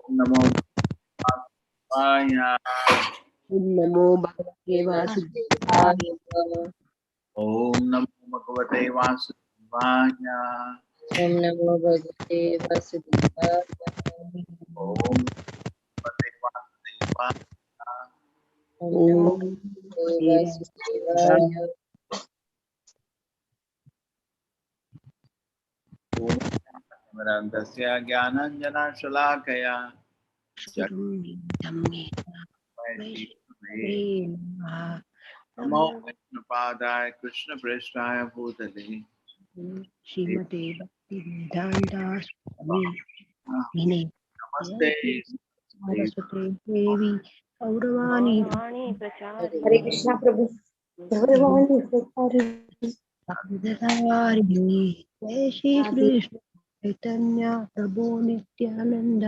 नमो वासुदेवाय। नमो भगवते वासुदेवाय। ओम नमो भगवते वासुदेवाय। ओम नमो भगवते वासुदेवाय। ओम भगवते वासुदेवाय। ओम नमो वासुदेवाय। ओम तस्य ज्ञानाञ्जनशलाकया नमो विष्णुपादाय कृष्णप्रेष्ठाय भूतले श्रीमते भक्तिवेदांता स्वामी नमस्ते सरस्वती देवी गौरवाणी हरे कृष्णा प्रभु। गौरवाणी प्रदारिणी। जय श्री कृष्ण चैतन्य प्रभु नित्यानंद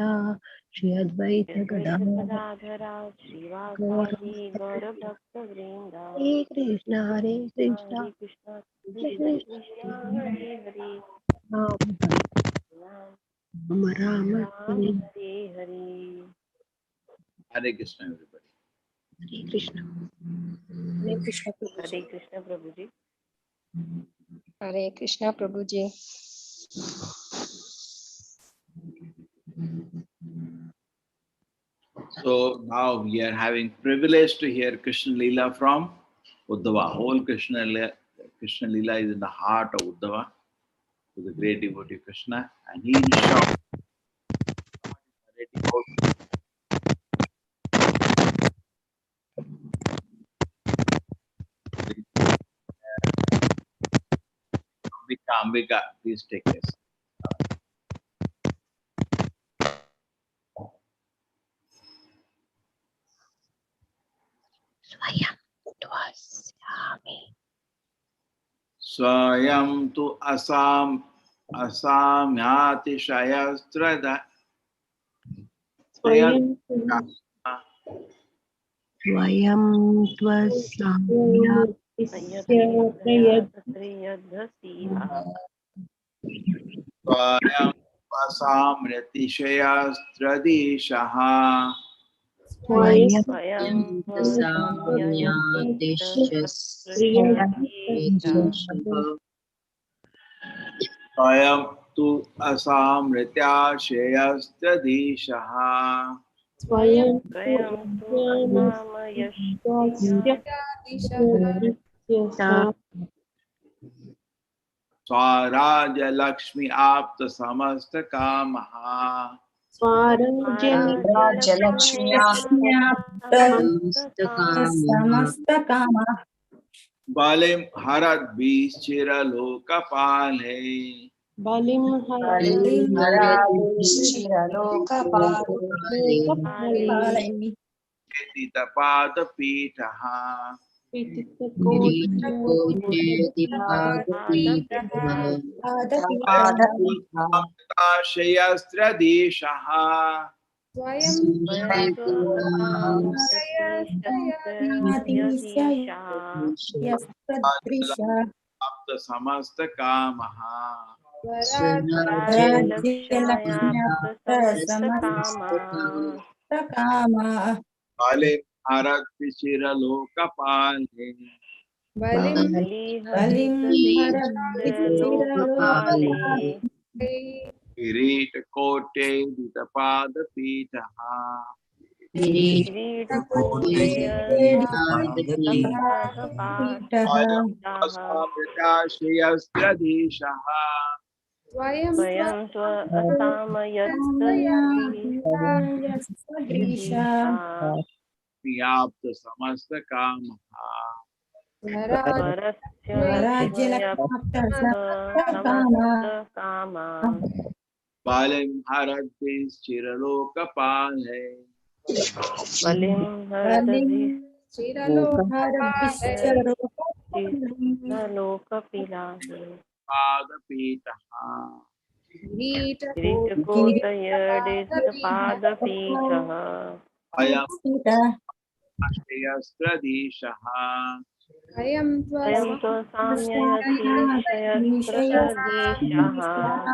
श्री अद्वैत गदाधर श्रीवासादि गौर भक्त वृंदा। हरे कृष्ण हरे कृष्ण कृष्ण कृष्ण हरे हरे राम राम राम हरे हरे। हरे कृष्ण एवरीबॉडी। हरे कृष्ण। हरे कृष्णा प्रभु हरे जी। कृष्ण प्रभु जी। हरे कृष्णा प्रभु ji. So now we are having privilege to hear Krishna Leela from Uddhava. Whole Krishna Leela is in the heart of Uddhava, to the great devotee Krishna, and he is shocked. Ambika, please take this. Swayam tu asamyati shayastrada. स्वयं त्वसाम्या Swayam asamriti shayastradishaha. स्वयं Swayam tu asamritya shayastradishaha. स्वयं तु असामयस्य Swaraja Lakshmi Apta Samasta Kamaha. समस्त काम Balim Harat Bishira Lokapale. बलिं Tita Pitaha. Shayastradishaha. Apta Samasta Kamaha. Balim Harat Bishira Lokapale. Kirita Kote Ditapada Pitaha. Shayastradishaha. स्वयं Yapta Samasta Kamaha. Balim Harat Bishira Lokapale. लोकपिलाहि Padapitaha. किरीटकोटयडिस्तपादपीठः Ayam Ashayastradishaha. स्वयं त्वसाम्ययतीशयस्त्रसदीशः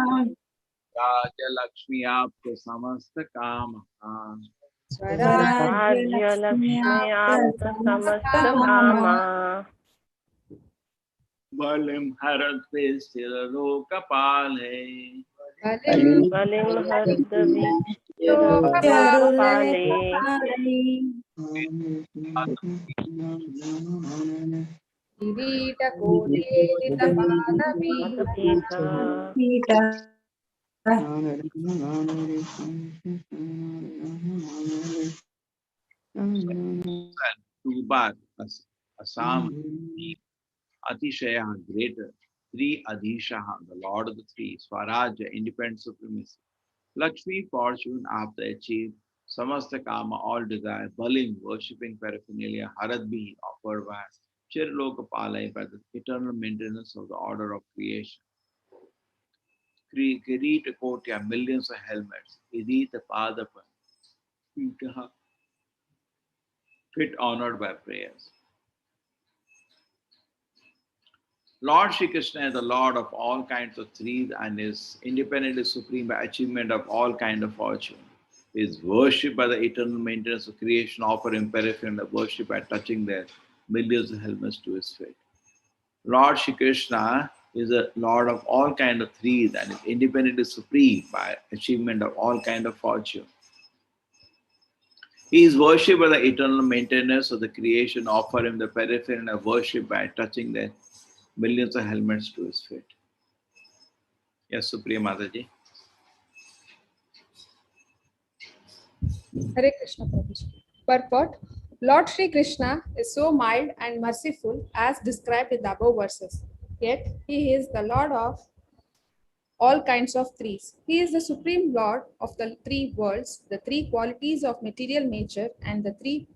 Raja Lakshmi Apta Samasta Kama. Radhya Lakshmi Apta Samasta Kama. Balim Harat Vestira Lokapale. Balim Hardavi Lokapale. Adapita. Two bar Assam Atishaya greater. Three Adhishaha, the Lord of the Three, Swaraja, independent supremacy. Lakshmi, fortune after achieved, Samasta Kama, all desire, Balim, worshipping paraphernalia, Haradbi, offered by Chirlokapalai, by the eternal maintenance of the order of creation. Kirita Kotya, millions of helmets, Idita Padapa, fit honored by prayers. Lord Shri Krishna is the Lord of all kinds of threes and is independently supreme by achievement of all kinds of fortune. He is worshipped by the eternal maintenance of creation, offering peripheral worship by touching their millions of helmets to his feet. Lord Shri Krishna is the Lord of all kinds of threes and is independently supreme by achievement of all kinds of fortune. He is worshipped by the eternal maintenance of the creation, offering the peripheral worship by touching their millions of helmets to his feet. Yes, Supriya Mataji. Hare Krishna Prabhuji. Purport: Lord Shri Krishna is so mild and merciful as described in the above verses. Yet he is the Lord of all kinds of threes. He is the supreme Lord of the three worlds, the three qualities of material nature, and the three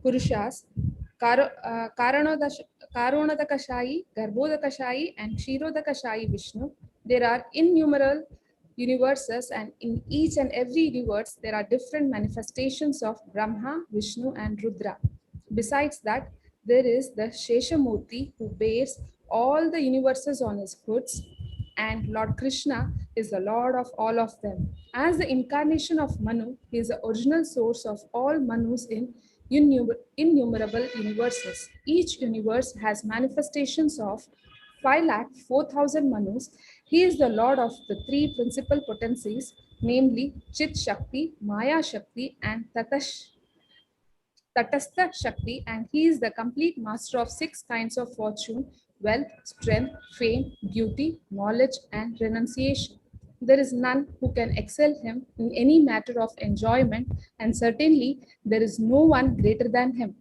Purushas, Karonadakashayi, Garbhodakashayi, and Kshirodakashayi Vishnu. There are innumerable universes, and in each and every universe, there are different manifestations of Brahma, Vishnu, and Rudra. Besides that, there is the Sheshamurti who bears all the universes on his hoods, and Lord Krishna is the Lord of all of them. As the incarnation of Manu, he is the original source of all Manus in innumerable universes. Each universe has manifestations of 5,04,000 Manus. He is the Lord of the three principal potencies, namely Chit Shakti, Maya Shakti, and Tatastha Shakti, and he is the complete master of 6 kinds of fortune: wealth, strength, fame, beauty, knowledge, and renunciation. There is none who can excel him in any matter of enjoyment, and certainly there is no one greater than him.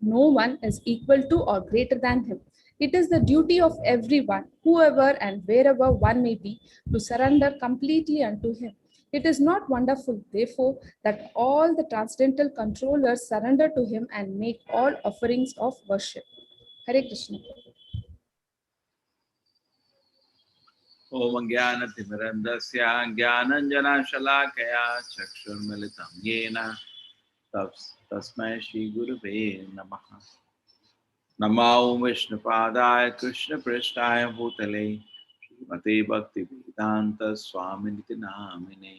No one is equal to or greater than him. It is the duty of everyone, whoever and wherever one may be, to surrender completely unto him. It is not wonderful, therefore, that all the transcendental controllers surrender to him and make all offerings of worship. Hare Krishna. Om Jnana-timirandasya Jnananjana-shalakaya Chakshurmilitam Yena Tasmai Shri Gurave Namaha. Namo Vishnupadaya Krishna Prishtaya Bhutale Srimate Bhakti Vedanta Swaminiti Namine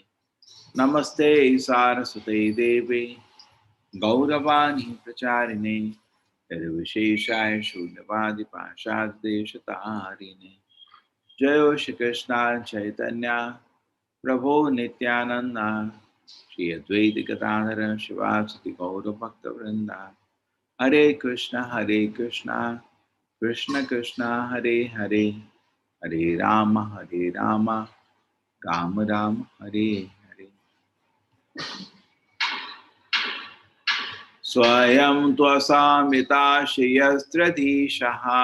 Namaste Saraswate Devi Gauravani Pracharine Nirvisheshaya Shunyavadi Pashad Deshatarine Jayo Shri Krishna Chaitanya Prabhu Nityananda Shri Advaita Gadadhara Shivasati Gaura Bhakta Vrinda Hare Krishna Krishna Krishna Hare Hare Hare Rama Rama Rama Hare Hare Swayam Tvasamita Shayastradhishaha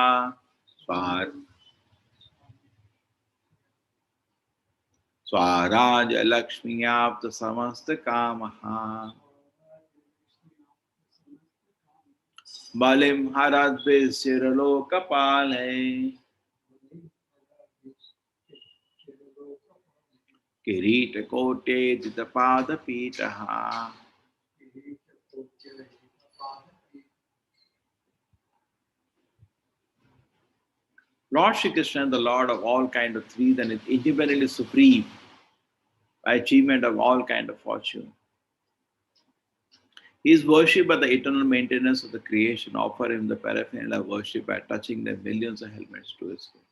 Swaraja Lakshmi Apta Samasta Kamaha Balim Harad Visiralo Kapale Kirita Kote Ditapada Pitaha. Lord Shri Krishna is the Lord of all kinds of threes and is independently supreme by achievement of all kind of fortune. He is worshipped by the eternal maintenance of the creation. Offer him the paraphernalia of worship by touching the millions of helmets to his feet.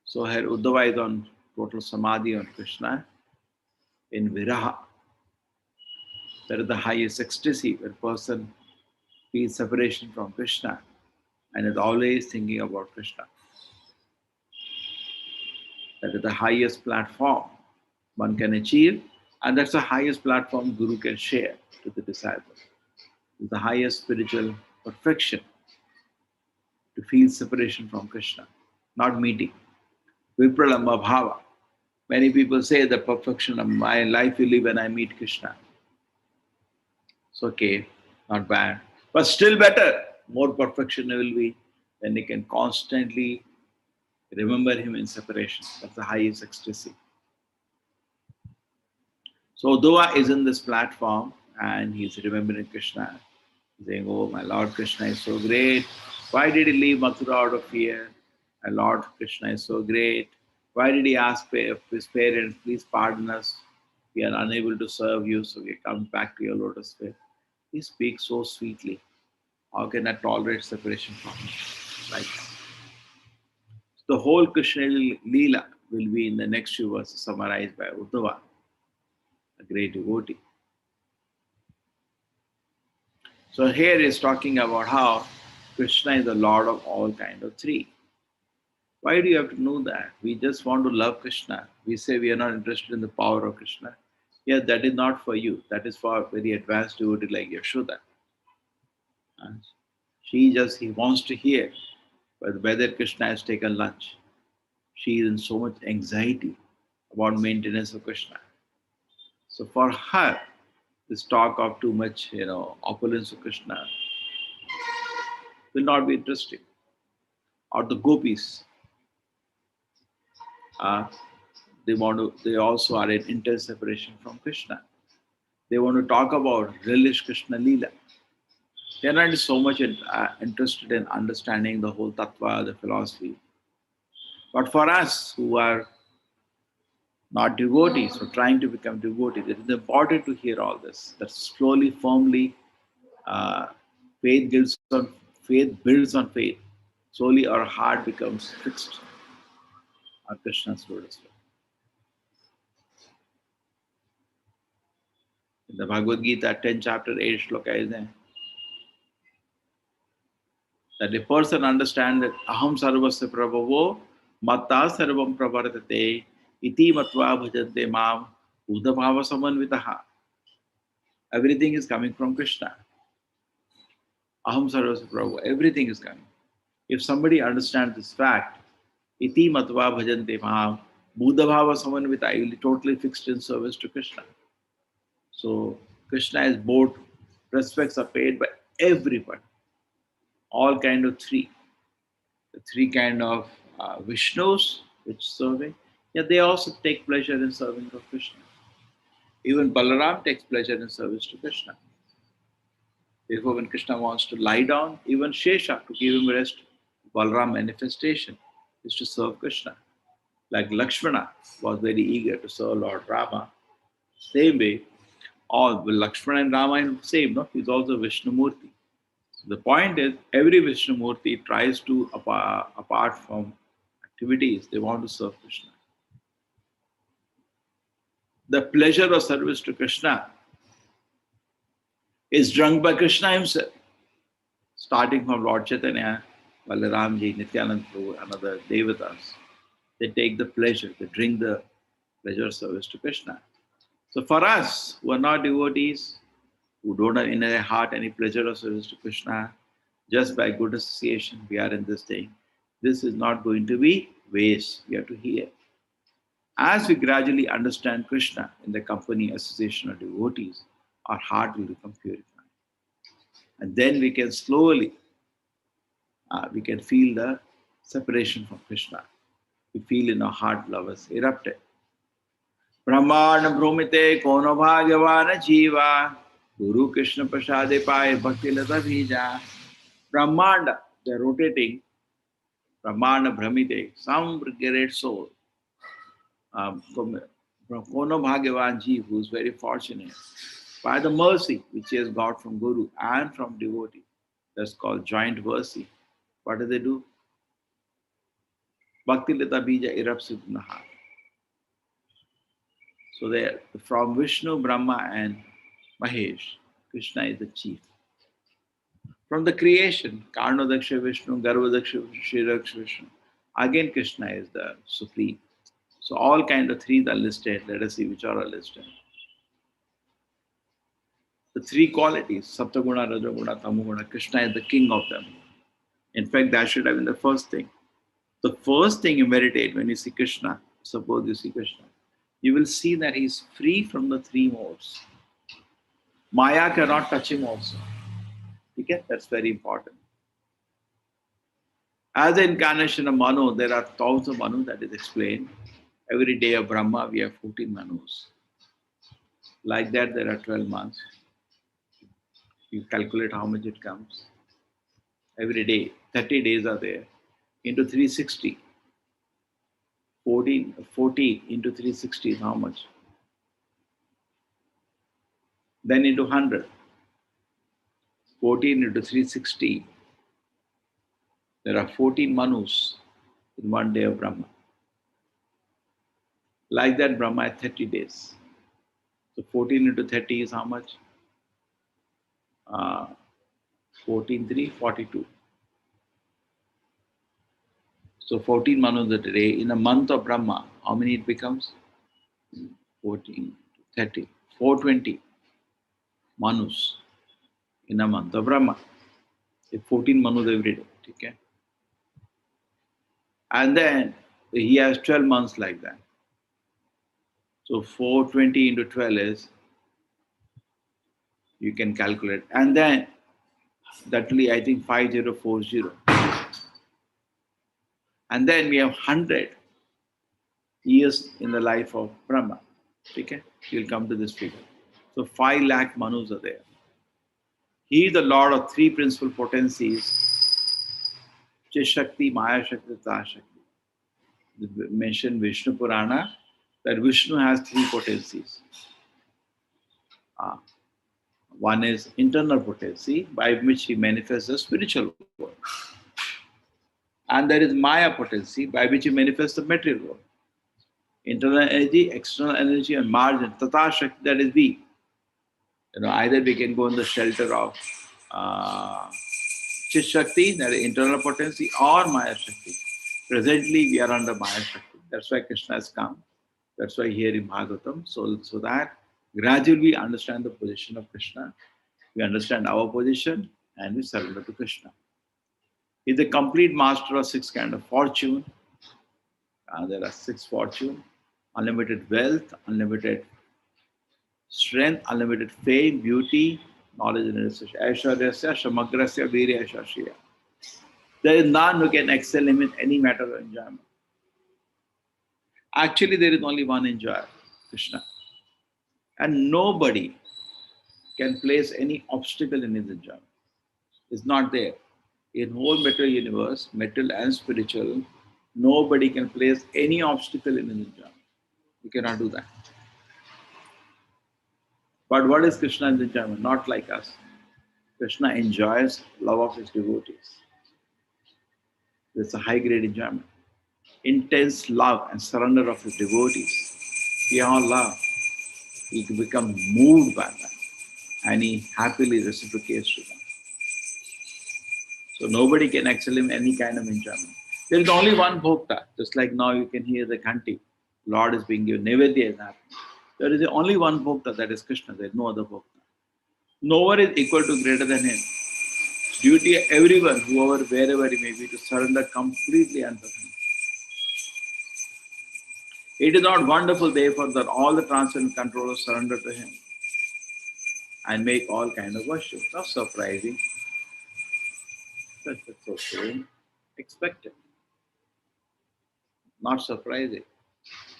So here Uddhava is on total samadhi on Krishna in Viraha. That is the highest ecstasy where a person feels separation from Krishna and is always thinking about Krishna. That is the highest platform one can achieve, and that's the highest platform Guru can share to the disciple. It's the highest spiritual perfection to feel separation from Krishna, not meeting. Vipralamba bhava. Many people say the perfection of my life will be when I meet Krishna. It's okay, not bad. But still better, more perfection will be when they can constantly remember him in separation. That's the highest ecstasy. So Uddhava is in this platform and he's remembering Krishna, saying, oh, my Lord Krishna is so great. Why did he leave Mathura out of fear? My Lord Krishna is so great. Why did he ask his parents, please pardon us? We are unable to serve you, so we come back to your lotus feet. He speaks so sweetly. How can I tolerate separation from him? Like the whole Krishna Leela will be in the next few verses summarized by Uddhava, a great devotee. So here is talking about how Krishna is the Lord of all kind of three. Why do you have to know that? We just want to love Krishna. We say we are not interested in the power of Krishna. Yeah, that is not for you. That is for a very advanced devotee like Yashoda. And he wants to hear whether Krishna has taken lunch. She is in so much anxiety about maintenance of Krishna. So for her, this talk of too much, opulence of Krishna will not be interesting. Or the gopis, they also are in intense separation from Krishna. They want to talk about relish Krishna Leela. They are not so much interested in understanding the whole tattva, the philosophy. But for us who are not devotees or trying to become devotees, it is important to hear all this. That slowly, firmly, faith builds on faith. Slowly our heart becomes fixed on Krishna's lotus feet. In the Bhagavad Gita, 10 chapter 8 shloka is there. That a person understands that aham sarvasya prabhavo matta sarvam pravartate iti matva bhajante mam udabhava samanvitaha. Everything is coming from Krishna. Aham sarvasya prabhavo. Everything is coming. If somebody understands this fact, iti matva bhajante mam udabhava samanvita, he will be totally fixed in service to Krishna. So Krishna is both respects are paid by everyone. All kind of three. The three kind of Vishnus which serving. Yeah, they also take pleasure in serving of Krishna. Even Balaram takes pleasure in service to Krishna. Therefore, when Krishna wants to lie down, even Shesha, to give him rest, Balaram manifestation is to serve Krishna. Like Lakshmana was very eager to serve Lord Rama. Same way, all Lakshmana and Rama are same, no? He's also Vishnu Murti. The point is, every Vishnu Murti tries to, apart from activities, they want to serve Krishna. The pleasure of service to Krishna is drunk by Krishna himself. Starting from Lord Chaitanya, Balaramji, Nityananda Prabhu, and other Devatas. They take the pleasure, they drink the pleasure of service to Krishna. So for us, who are not devotees, who don't have in their heart any pleasure of service to Krishna, just by good association, we are in this thing. This is not going to be waste. We have to hear. As we gradually understand Krishna in the company, association of devotees, our heart will become purified. And then we can slowly, we can feel the separation from Krishna. We feel in our heart love is erupted. Brahmana bromite kono bhagavana jiva Guru Krishna prasade paye bhakti lata bhija. Brahmanda, they're rotating. Brahmana Brahmite, some great soul from Kono Bhagavanji, who is very fortunate, by the mercy which he has got from Guru and from devotee. That's called joint mercy. What do they do? Bhakti Lita Bija erupts in the heart. So they from Vishnu, Brahma, and Mahesh, Krishna is the chief. From the creation, Karnadaksha Vishnu, Garvadaksha Vishnu, Shiraksha Vishnu, again Krishna is the supreme. So all kind of three are listed. Let us see which are listed. The three qualities, Saptaguna, Rajaguna, Tamoguna, Krishna is the king of them. In fact, that should have been the first thing. The first thing you meditate when you see Krishna, suppose you see Krishna, you will see that he is free from the three modes. Maya cannot touch him also. Okay? That's very important. As the incarnation of Manu, there are thousands of Manu that is explained. Every day of Brahma, we have 14 Manus. Like that, there are 12 months. You calculate how much it comes. Every day, 30 days are there. Into 360. 40 into 360 is how much? Then into 100. 14 into 360. There are 14 Manus in one day of Brahma. Like that, Brahma has 30 days. So 14 into 30 is how much? 14, 3, 42. So 14 Manus a day. In a month of Brahma, how many it becomes? 14, 30, 420 Manus in a month of Brahma. 14 Manus every day. Okay? And then he has 12 months like that. So 420 into 12 is, you can calculate. And then that will be, I think, 5040. And then we have 100 years in the life of Brahma. Okay? You'll come to this figure. So 5 lakh Manus are there. He is the Lord of three principal potencies, Chit Shakti, Maya Shakti, Tata Shakti. Mentioned Vishnu Purana that Vishnu has three potencies. One is internal potency, by which he manifests the spiritual world. And there is Maya potency, by which he manifests the material world. Internal energy, external energy, and margin, Tata Shakti, that is we. Either we can go in the shelter of Chit Shakti, that is internal potency, or Maya Shakti. Presently, we are under Maya Shakti. That's why Krishna has come. That's why here in Bhagavatam, so that gradually we understand the position of Krishna, we understand our position, and we surrender to Krishna. He's the complete master of 6 kinds of fortune. There are 6 fortune: unlimited wealth, unlimited strength, unlimited fame, beauty, knowledge, and research. Aishwaryasya, Shamagrasya, Virya, Shashiya. There is none who can excel him in any matter of enjoyment. Actually, there is only one enjoyer, Krishna. And nobody can place any obstacle in his enjoyment. It's not there. In whole material universe, material and spiritual, nobody can place any obstacle in his enjoyment. You cannot do that. But what is Krishna's enjoyment? Not like us. Krishna enjoys love of his devotees. It's a high grade enjoyment. Intense love and surrender of his devotees. Beyond love, he can become moved by that, and he happily reciprocates to them. So nobody can excel in any kind of enjoyment. There is only one bhokta, just like now you can hear the ghanti. Lord is being given, Nevedya is happening. There is only one bhokta, that is Krishna. There is no other bhokta. No one is equal to greater than him. Duty of everyone, whoever, wherever he may be, to surrender completely unto him. It is not wonderful, therefore, that all the transcendent controllers surrender to him and make all kind of worship. Not surprising. That's okay. Expected. Not surprising.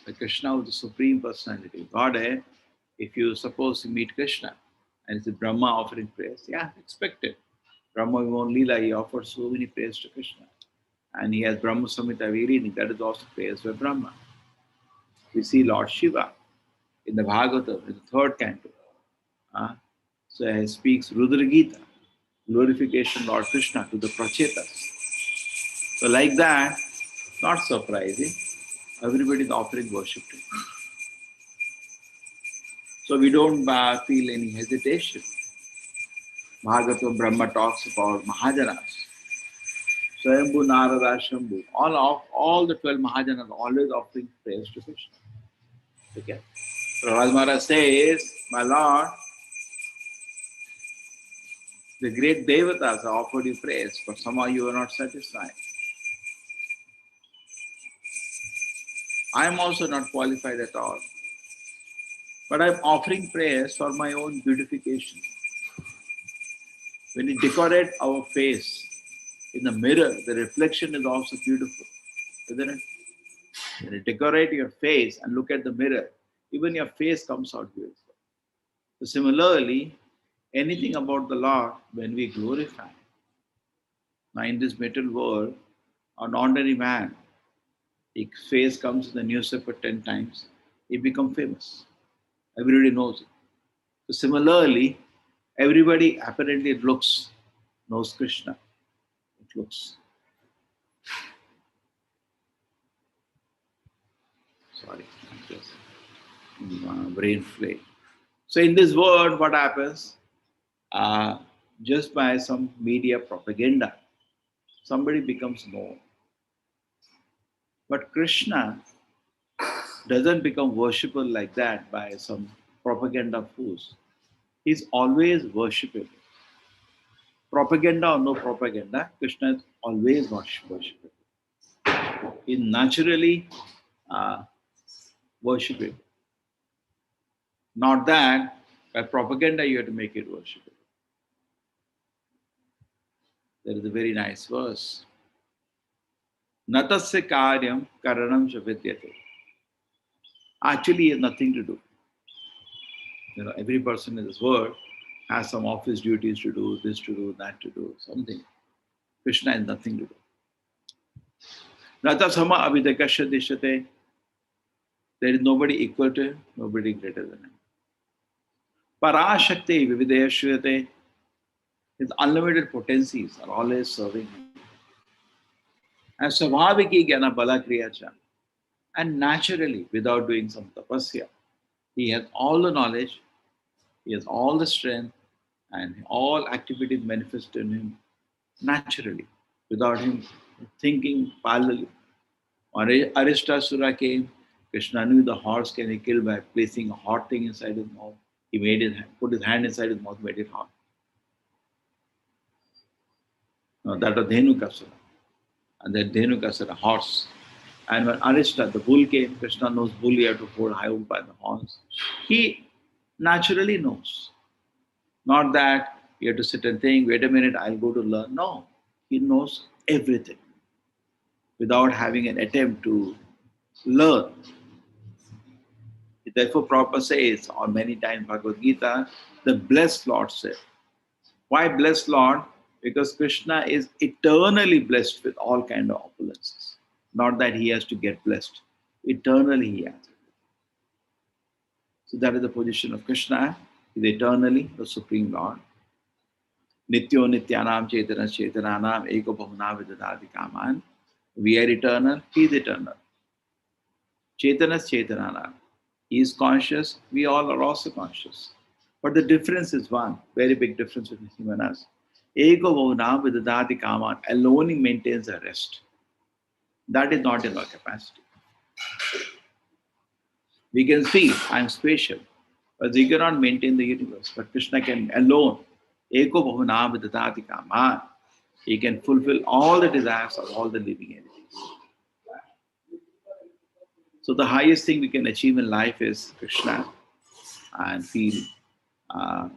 The Krishna is the Supreme Personality. God, if you suppose you meet Krishna and it's Brahma offering praise, yeah, expected. Brahma Vimon Leela, he offers so many praise to Krishna. And he has Brahma Samhita Virini, that is also praise by Brahma. We see Lord Shiva in the Bhagavatam, in the third canto. So he speaks Rudra Gita, glorification Lord Krishna to the Prachetas. So like that, not surprising, everybody is offering worship to him. So we don't feel any hesitation. Bhagavatam Brahma talks about Mahajanas. Swayambhu, Narada, Shambhu, all the 12 Mahajanas are always offering praise to Krishna. Okay. Prahlad Maharaj says, my Lord, the great devatas have offered you praise, but somehow you are not satisfied. I am also not qualified at all. But I am offering praise for my own beautification. When we decorate our face in the mirror, the reflection is also beautiful, isn't it? When you decorate your face and look at the mirror, even your face comes out beautiful. So similarly, anything about the Lord, when we glorify, now in this material world, an ordinary man, his face comes in the newspaper 10 times, he becomes famous. Everybody knows it. So similarly, everybody apparently knows Krishna. It looks. Sorry, just brain flame. So in this world, what happens? Just by some media propaganda, somebody becomes known. But Krishna doesn't become worshipable like that by some propaganda fools. He's always worshipable. Propaganda or no propaganda, Krishna is always worshipable. He's naturally worshipable. Not that by propaganda you have to make it worshipable. There is a very nice verse. Natasya karyam karanam cha vidyate. Actually, it has nothing to do. Every person in this world has some office duties to do, this to do, that to do, something. Krishna has nothing to do. Natasama abhidakasya dishate. There is nobody equal to him, nobody greater than him. Parashakti vividaya shriyate. His unlimited potencies are always serving him. And Swabhaviki Jnana Bala Kriyacha. And naturally, without doing some tapasya, he has all the knowledge, he has all the strength, and all activities manifest in him naturally, without him thinking parallelly. When Aristasura came, Krishna knew the horse can be killed by placing a hot thing inside his mouth. He put his hand inside his mouth, made it hot. Now, that was Dhenukasura. And then Dhenukasura, horse. And when Arista, the bull came, Krishna knows bull, you have to hold high up by the horns. He naturally knows. Not that you have to sit and think, wait a minute, I'll go to learn. No, he knows everything without having an attempt to learn. Therefore, Prabhupada says, or many times Bhagavad Gita, the blessed Lord said. Why blessed Lord? Because Krishna is eternally blessed with all kind of opulences. Not that he has to get blessed. Eternally he has it. So that is the position of Krishna. He is eternally the Supreme Lord. Nityo nityanam chetana chetananam eko bhavana vidadati kaman. We are eternal, he is eternal. Chetanas chetananam. He is conscious, we all are also conscious. But the difference is one, very big difference between him and us. Eko bhavana vidadati kaman. Alone he maintains a rest. That is not in our capacity. We can see, I am spatial, but we cannot maintain the universe. But Krishna can alone, eko bhavana vidadati kaman. He can fulfill all the desires of all the living entities. So the highest thing we can achieve in life is Krishna and feel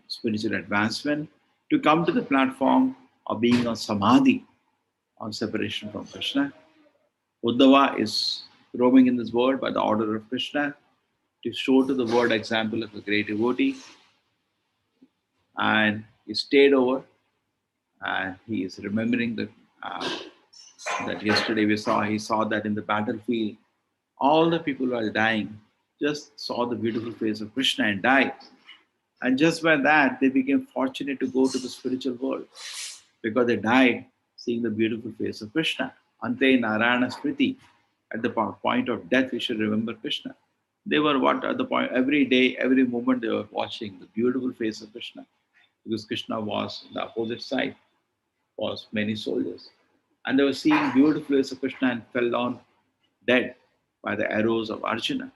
spiritual advancement, to come to the platform of being on samadhi, on separation from Krishna. Uddhava is roaming in this world by the order of Krishna to show to the world example of a great devotee. And he stayed over and he is remembering that yesterday he saw that in the battlefield, all the people were dying just saw the beautiful face of Krishna and died. And just by that, they became fortunate to go to the spiritual world because they died seeing the beautiful face of Krishna. Ante Narayana Smriti. At the point of death, we should remember Krishna. They were what at the point, every day, every moment, they were watching the beautiful face of Krishna because Krishna was the opposite side, was many soldiers. And they were seeing beautiful face of Krishna and fell down dead by the arrows of Arjuna.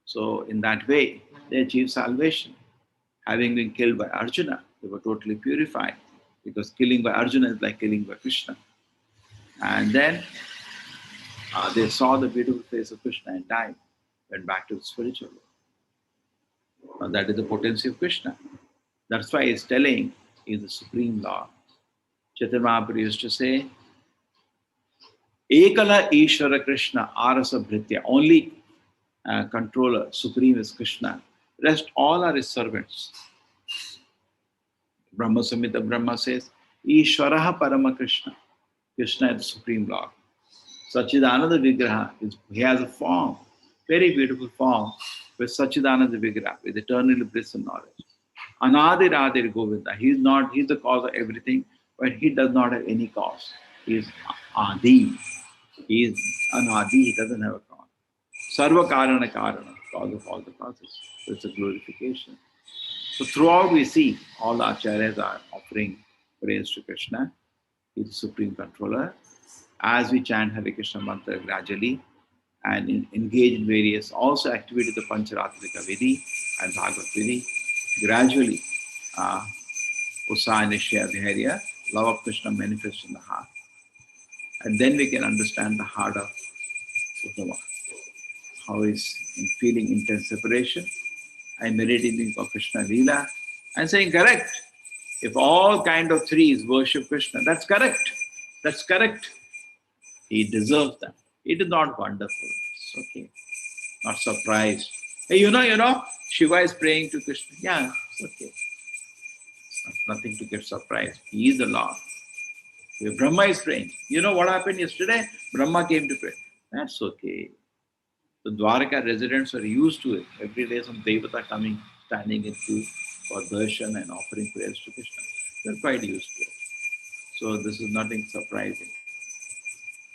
So, in that way, they achieved salvation. Having been killed by Arjuna, they were totally purified because killing by Arjuna is like killing by Krishna. And then they saw the beautiful face of Krishna and died, went back to the spiritual world. And that is the potency of Krishna. That's why he's telling he's the supreme Lord. Chaitanya Mahaprabhu used to say, Ekala Ishvara Krishna Arasa Bhritya. Only controller, supreme is Krishna. Rest all are his servants. Brahma Samhita Brahma says, Ishvaraha Parama Krishna. Krishna is the supreme Lord. Sachidananda Vigraha, he has a form, very beautiful form, with Sachidananda Vigraha, with eternal bliss and knowledge. Anadir Adir Govinda, he's the cause of everything, but he does not have any cause. He is Adi. He is Anadi, he doesn't have a cause. Sarva Karana Karana, cause of all the causes. So it's a glorification. So throughout we see all the acharyas are offering praise to Krishna. He is the supreme controller. As we chant Hare Krishna mantra gradually and engage in various also activities of Pancharatrika Vidhi and Bhagavad Vidhi, gradually Usaha Nishya Dhyarya, love of Krishna manifests in the heart. And then we can understand the heart of Uddhava, how he's feeling intense separation and meditating for Krishna Leela and saying, correct, if all kind of threes worship Krishna, that's correct, that's correct. He deserves that. It is not wonderful. It's okay. Not surprised. Hey, you know, Shiva is praying to Krishna. Yeah, it's okay. It's nothing to get surprised. He is the Lord. If Brahma is praying. You know what happened yesterday? Brahma came to pray. That's okay. The Dwaraka residents are used to it. Every day some Devata coming, standing in queue for darshan and offering prayers to Krishna. They're quite used to it. So this is nothing surprising.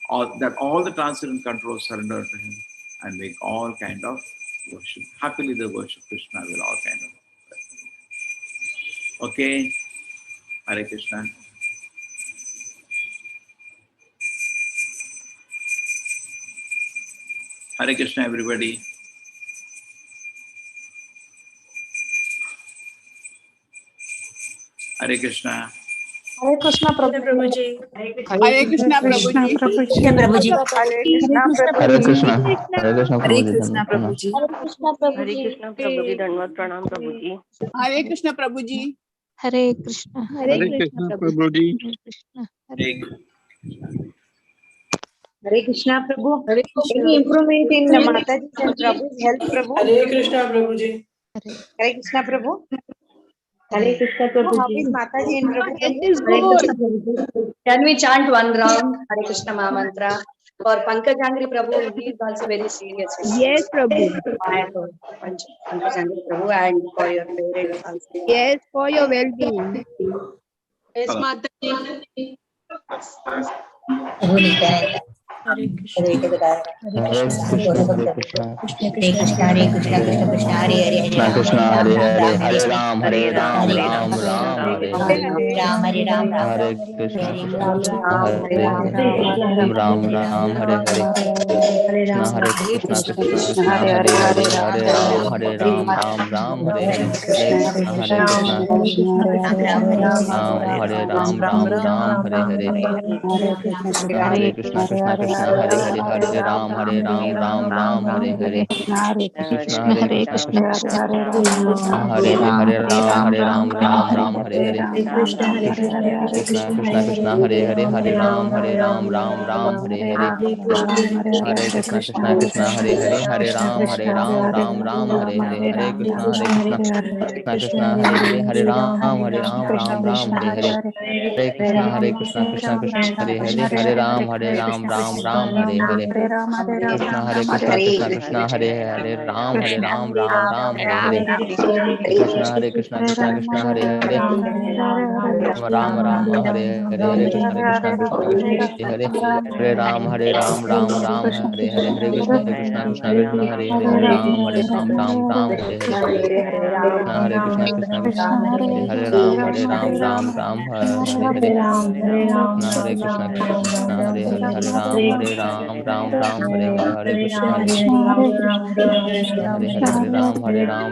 All the transcendent controls surrender to him and make all kind of worship. Happily they worship Krishna with all kind of. Okay, Hare Krishna. Hare Krishna, everybody. Hare Krishna. Hare Krishna Prabhuji. Hare Krishna Prabhuji. Prabhuji. Hare Krishna Hare Prabhuji. Krishna. Hare Krishna Hare Prabhuji. Krishna Prabhuji. Hare Krishna Hare Prabhuji. Krishna Prabhuji. Dandavat Pranam Prabhuji. Hare Krishna Prabhuji. Hare Krishna. Hare Krishna Prabhuji. Krishna. Hare Hare Krishna Prabhu. Hare Krishna. Any improvement in Mataji and Prabhu's health, Prabhu? Hare Krishna Prabhuji. Hare Krishna Prabhu. Hare Krishna How is Mataji and Prabhu? It is Hare good. Krishna Prabhuji. Can we chant one round Hare Krishna Mahamantra? For Pankajangri Prabhu, he is also very serious. Yes, Prabhu. For Pankajangri Prabhu and for your parents also. Yes, for your well-being. Yes, Hello. Mataji. Hare Krishna. Hare Krishna. Hare Krishna, Krishna Krishna, Hare Hare, Krishna Krishna. Hare Hare. Hare Ram. Hare Ram. Ram Ram. Hare Hare. Ram, Hare Ram, Ram Hare Krishna. Krishna Krishna. Hare Hare. Ram Ram. Hare Hare. Krishna Hare Krishna. Krishna Krishna. Hare Hare. Hare Ram. Hare Ram. Ram Ram. Hare Hare. Hare Krishna. Hare Krishna. Ram Hare Ram. Ram Ram. Hare Hare. Hare Krishna. Krishna Krishna. Hare Hare. Hare Ram. Hare Ram. Ram Ram. Hare Hare. Krishna Hare Krishna. Hare Hare Ram. Hare Ram. Ram Ram. Hare Hare. Krishna Krishna. Krishna Hare Hare. Hare Ram. Hare Ram. Ram Ram. Hare Hare. Hare Krishna. Krishna Krishna. Hare Hare. Hare Ram. Hare Ram. Ram Ram. Hare Hare. Hare Krishna. Hare Krishna. Krishna Krishna. Hare Hare. Hare Ram. Hare Ram. Ram Ram. Hare Hare. Hare Krishna. Hare Krishna. Krishna Krishna. Hare Hare. Hare Ram. Hare Ram. Ram Ram Ram Hare Hare Krishna Hare Krishna Krishna Krishna Hare Hare Ram Ram Ram Hare Hare Krishna Hare Krishna Krishna Krishna Hare Hare Ram Ram Hare Hare Hare Krishna Krishna Krishna Hare Hare Hare Ram Ram Ram Hare Hare Hare Krishna Krishna Krishna Hare Hare Ram Ram Hare Hare Krishna Krishna Hare Ram Ram Hare Hare Hare Krishna Krishna Hare Hare Ram Ram Hare Hare Krishna Hare Hare Ram Ram Hare Hare Krishna Krishna Hare Ram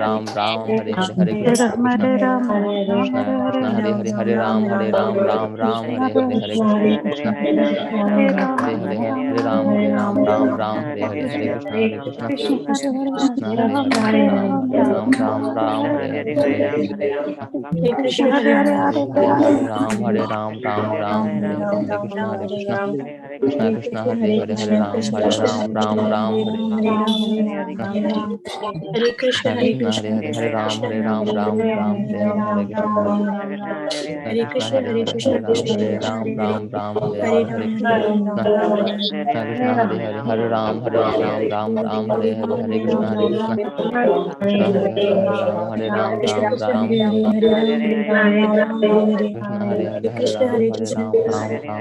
Ram Hare Hare Hare Krishna Ram Hare Hare Krishna Krishna Krishna Krishna Hare Ram Ram Hare Hare Krishna Hare Ram Hare Hare Krishna Krishna Ram Hare Hare Ram Hare Krishna Krishna Krishna Hare Ram Hare Krishna Krishna Hare Ram Hare Hare Krishna Krishna Hare Ram Hare Krishna Krishna Hare Ram Hare Krishna Krishna Hare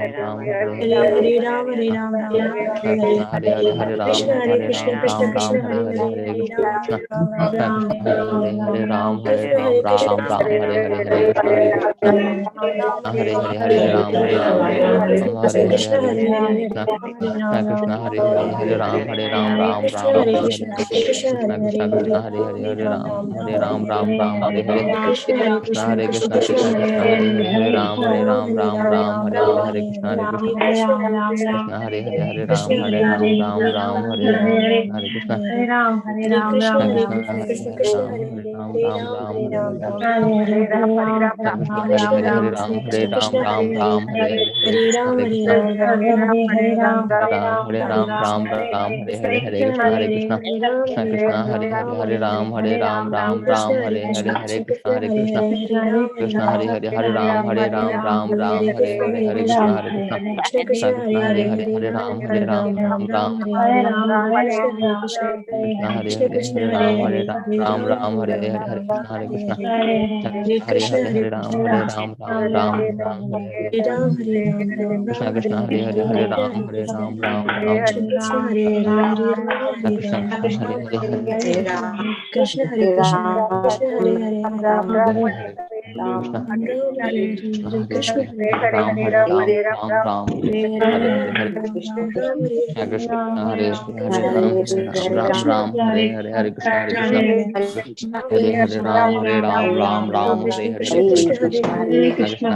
Ram Krishna Ram Hare Krishna Hare Ram Hare Krishna Krishna Ram Hare Krishna Hare Ram Hare Krishna Krishna Hare Krishna Hare Ram Hare Hare Krishna Krishna Ram Hare Krishna Krishna Hare Ram Hare Krishna Krishna Krishna Ram Krishna Hare Ram Hare Krishna Ram Hare Krishna Krishna Ram Hare Krishna Krishna Ram Hare Krishna Krishna Ram Krishna Ram Hare Krishna Hare Ram Krishna Krishna Hare Ram Krishna Krishna Krishna Krishna Ram Hare Krishna Ram Hare Krishna Hare Ram Hare Krishna Krishna Ram Hare Krishna Krishna Ram Hare Krishna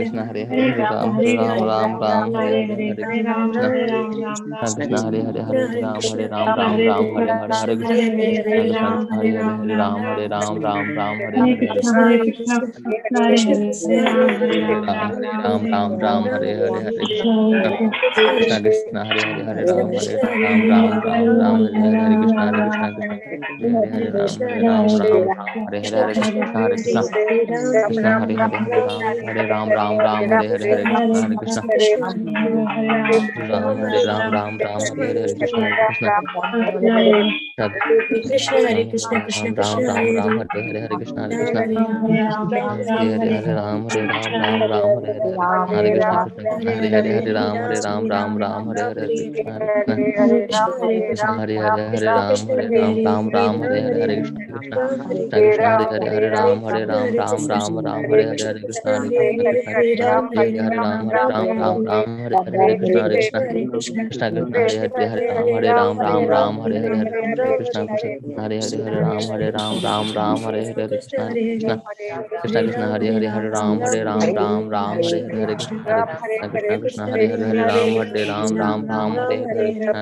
Krishna Hare Ram Hare Krishna Krishna Ram Hare Krishna Krishna Krishna Ram Hare Krishna Krishna Ram Hare Krishna Krishna Ram Hare Krishna Ram Hare Krishna Hare Krishna Ram Hare Krishna Ram Hare Krishna Krishna Ram Hare Krishna Krishna Ram Hare Krishna Krishna Hare Ram, Hare Ram, Ram Ram, Hare Hare, Hare Krishna, Hare Krishna, Krishna Krishna, Hare Hare, Hare Ram, Hare Ram, Ram Ram, Hare Hare, Hare Krishna, Hare Krishna, Krishna Krishna, Hare Hare, Hare Ram, Hare Ram, Ram Ram, Hare Hare, Hare Krishna,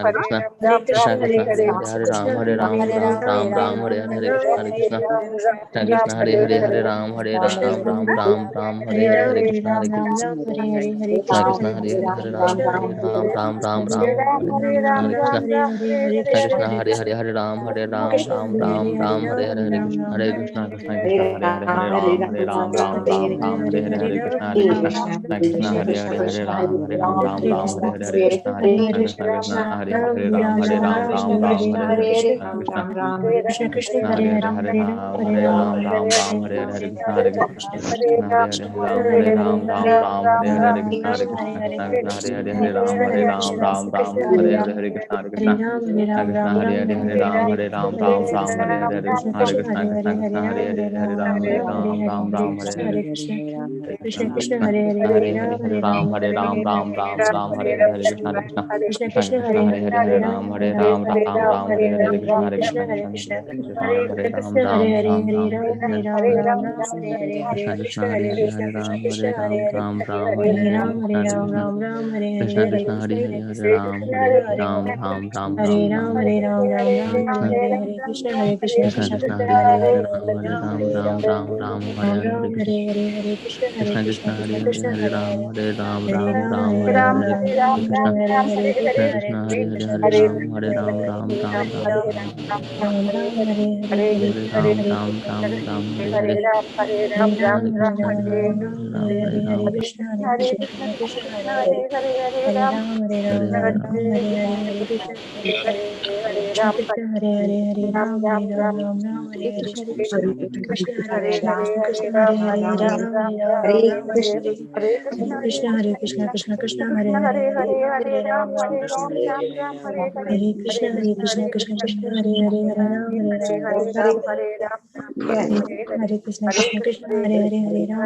Hare Krishna, Krishna Krishna, Hare Hare, Hare Ram, Hare Ram, Ram Ram, Ram Hare Hare, Hare Krishna, Hare Krishna, Krishna Krishna, Hare Hare, Hare Ram, Hare Ram, Ram Ram, Ram Hare Hare, Hare Krishna, Hare Krishna, Krishna Krishna, Hare Hare, Hare Ram, Hare Ram, Ram Ram, Ram Hare Hare, Krishna Hare Krishna, Krishna Krishna, Hare Hare, Hare Ram, Hare Ram, Ram Ram, Ram Hare Hare, Hare Krishna, Hare Krishna, Krishna Krishna, Hare Hare, Hare Ram, Hare Ram, Ram Ram, Ram Hare Hare, Hare Krishna, Hare Krishna, Krishna Krishna, Hare Hare, Hare Ram, Hare Ram, Ram Ram, Hare Hare, Hare Krishna, Hare Krishna, Krishna Krishna, Hare Hare, Hare Ram, Hare Ram, Ram Ram, Hare Hare, Hare Krishna, Krishna Krishna, Hare Hare, Hare Ram, Hare Ram, Ram Ram, Hare Hare, Hare Krishna, Hare Krishna, Krishna Hare Hare, Hare Ram, Hare Ram, Ram Ram, Hare Hare, Hare Krishna, Hare Krishna, Krishna Krishna, Hare Hare, Hare Ram, Hare Ram, Ram Ram, Hare Hare, Hare Krishna, Hare Krishna, Krishna Krishna, Hare Hare, Hare Ram, Hare Ram, Ram Ram, Hare Hare, Hare Krishna, Hare Krishna, Krishna Krishna, Hare Hare, Hare Ram, Hare Ram, Ram Ram, Hare Hare, Hare Krishna, Krishna Hare Hare, Hare Ram, Hare Ram, Ram Ram, Ram Hare Hare, Hare Krishna, Hare Krishna, Krishna Krishna, Hare Hare, Hare Ram, Hare Ram, Ram Ram, Hare Hare,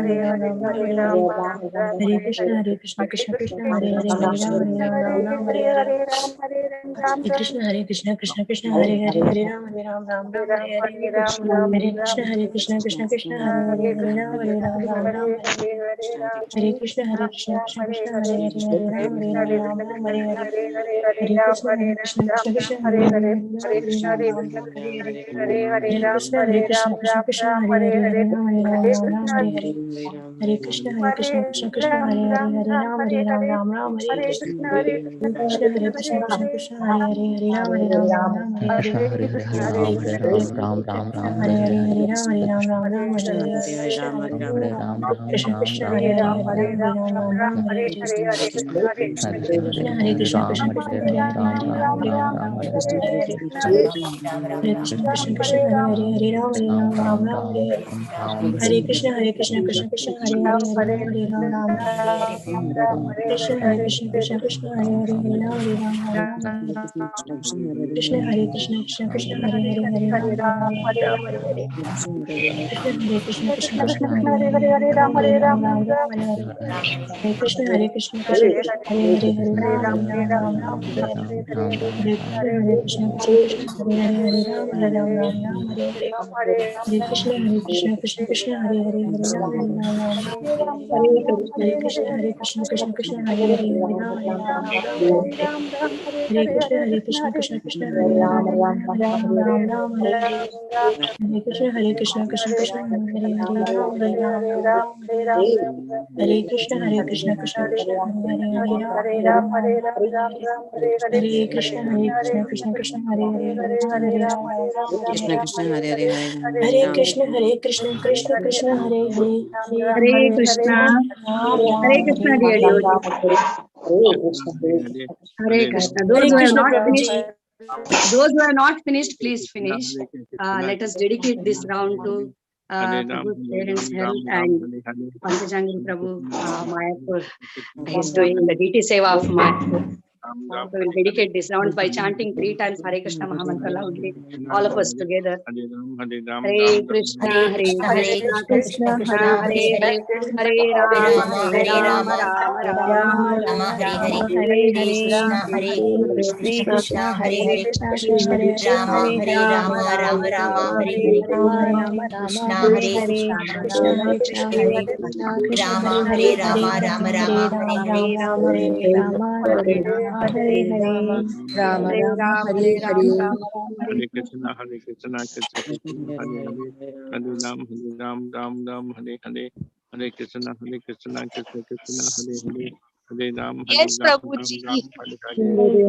Hare Krishna, Hare Krishna, Krishna Krishna, Hare Ram, Hare Ram, Ram Ram, Ram Hare Hare, Krishna Krishna, Hare Hare, Hare Ram, Hare Ram, Ram Ram, Hare Hare, Hare Krishna, Hare Krishna, Krishna Krishna, Hare Hare, Hare Ram, Hare Ram, Ram Ram, Ram Ram, Hare Hare, Hare Krishna, Krishna Krishna, Hare Hare, Hare Ram, Hare Ram, Ram Ram, Ram Hare Hare, Hare Krishna, Krishna Krishna, Hare Hare, Hare Ram, Hare Ram, Ram Ram, Hare Hare, Hare Krishna, Hare Krishna, Krishna Krishna, Hare Hare, Hare Ram, Hare Ram, Ram Ram, Ram Ram, Hare Hare, Hare Ram, Ram Ram, Ram Hare Hare, Hare Krishna, Hare Ram, Hare Ram, Hare Hare Ram, Hare Krishna. Hare Krishna, Hare Hare, Hare Ram, Hare Ram, Ram Ram, Ram Hare Hare, Hare Krishna, Hare Krishna, Ram Hare Ram, Ram Ram, Ram Hare Hare, Krishna Krishna, Hare Hare, Hare Ram, Hare Ram, Ram Ram, Ram Ram, Hare Hare, Hare Krishna, Krishna Krishna, Hare Hare, Hare Ram, Ram Ram, Ram Ram, Hare Hare, Hare Krishna, Ram Ram, Ram Hare Hare, Krishna Krishna, Hare Hare, Hare Ram, Hare Ram, Ram Ram, Hare Hare, Krishna Krishna, Hare Ram, Hare Ram, Ram Ram, Ram Hare Hare, Hare Krishna, dear devotees. Hare Krishna. Those who have not finished, please finish. Let us dedicate this round to Prabhu's parents' health and Pankajangri Prabhu, Mayapur. He is doing the DT Seva of Mayapur. Ram So we'll dedicate this round by chanting 3 times Hare Krishna Mahamantra loudly, all of us together. Hare Ram Hare Krishna, Krishna Krishna Krishna, Hare Hare, Hare Rama, Rama Rama, Hare Hare Hare Hare. Hare Krishna Hare Krishna Krishna Hare Rama Rama Rama Hare Krishna Hare Krishna Krishna Hare Krishna Krishna Hare Rama Rama Rama Hare Rama Hare Hare Rama Rama Hare Hare. Hare Krishna Krishna Krishna Hare Hare Ram Hare Hare Hare Krishna Krishna Krishna Hare Hare Hare Ram Yes, Hare Prabhuji. Hare Hare